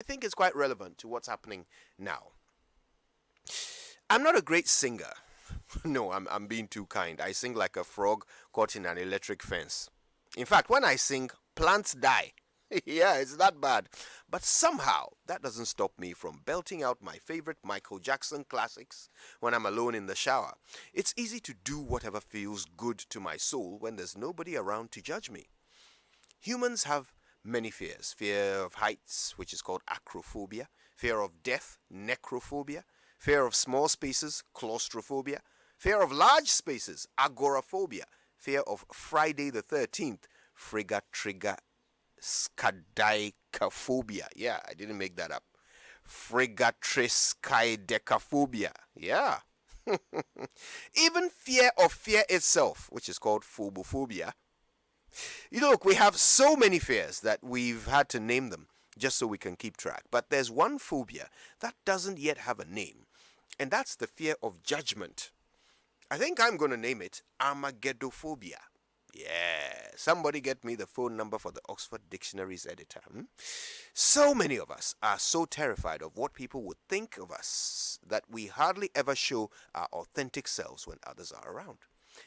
I think it's quite relevant to what's happening now. I'm not a great singer. No, I'm being too kind. I sing like a frog caught in an electric fence. In fact, when I sing, plants die. Yeah, it's that bad. But somehow, that doesn't stop me from belting out my favorite Michael Jackson classics when I'm alone in the shower. It's easy to do whatever feels good to my soul when there's nobody around to judge me. Humans have many fears: fear of heights, which is called acrophobia, fear of death, necrophobia, fear of small spaces, claustrophobia, fear of large spaces, agoraphobia, fear of Friday the 13th, frigatriskaidekaphobia. Yeah, I didn't make that up. Frigatriskaidekaphobia. Yeah. Even fear of fear itself, which is called phobophobia. Look, we have so many fears that we've had to name them just so we can keep track. But there's one phobia that doesn't yet have a name, and that's the fear of judgment. I think I'm going to name it Armageddophobia. Yeah, somebody get me the phone number for the Oxford Dictionary's editor. So many of us are so terrified of what people would think of us that we hardly ever show our authentic selves when others are around.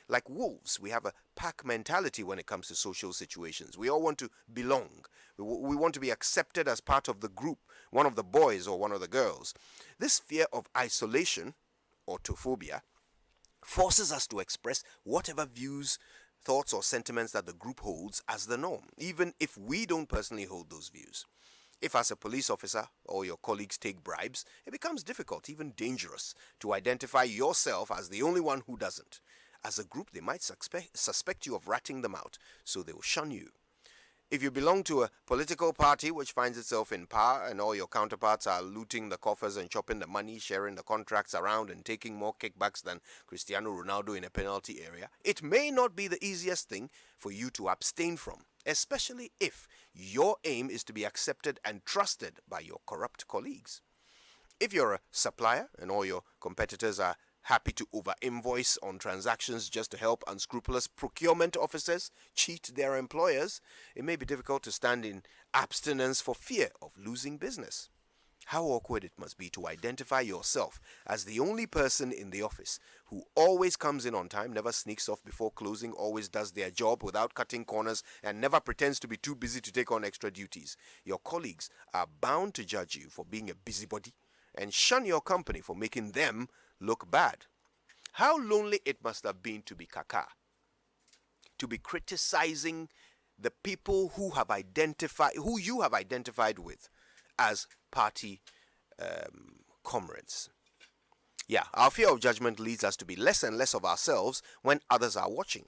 Like wolves, we have a pack mentality when it comes to social situations. We all want to belong. We want to be accepted as part of the group, one of the boys or one of the girls. This fear of isolation, autophobia, forces us to express whatever views, thoughts, or sentiments that the group holds as the norm, even if we don't personally hold those views. If, as a police officer, all your colleagues take bribes, it becomes difficult, even dangerous, to identify yourself as the only one who doesn't. As a group, they might suspect you of ratting them out, so they will shun you. If you belong to a political party which finds itself in power and all your counterparts are looting the coffers and chopping the money, sharing the contracts around and taking more kickbacks than Cristiano Ronaldo in a penalty area, it may not be the easiest thing for you to abstain from, especially if your aim is to be accepted and trusted by your corrupt colleagues. If you're a supplier and all your competitors are happy to over-invoice on transactions just to help unscrupulous procurement officers cheat their employers, it may be difficult to stand in abstinence for fear of losing business. How awkward it must be to identify yourself as the only person in the office who always comes in on time, never sneaks off before closing, always does their job without cutting corners, and never pretends to be too busy to take on extra duties. Your colleagues are bound to judge you for being a busybody and shun your company for making them look bad. How lonely it must have been to be Kaka, to be criticizing the people who you have identified with as party comrades. Yeah, our fear of judgment leads us to be less and less of ourselves when others are watching.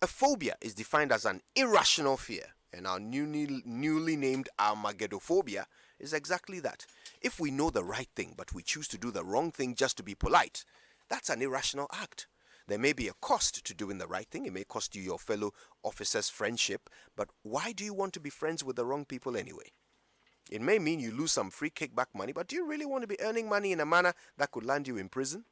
A phobia is defined as an irrational fear, and our newly named Armageddophobia is exactly that. If we know the right thing, but we choose to do the wrong thing just to be polite, that's an irrational act. There may be a cost to doing the right thing. It may cost you your fellow officer's friendship, but why do you want to be friends with the wrong people anyway? It may mean you lose some free kickback money, but do you really want to be earning money in a manner that could land you in prison?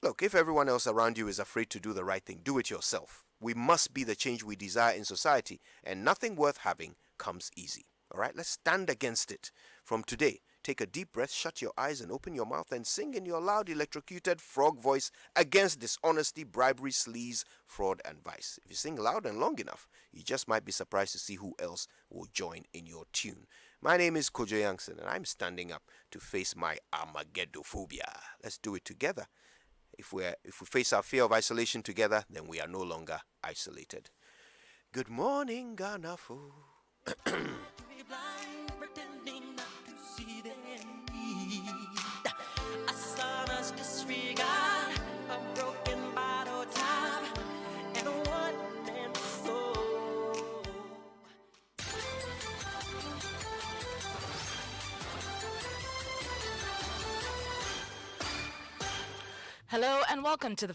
Look, if everyone else around you is afraid to do the right thing, do it yourself. We must be the change we desire in society, and nothing worth having comes easy. All right, let's stand against it. From today, take a deep breath, shut your eyes, and open your mouth and sing in your loud, electrocuted frog voice against dishonesty, bribery, sleaze, fraud, and vice. If you sing loud and long enough, you just might be surprised to see who else will join in your tune. My name is Joy99.7FM, and I'm standing up to face my Armageddophobia. Let's do it together. If we face our fear of isolation together, then we are no longer isolated. Good morning, Ghana. Hello and welcome to the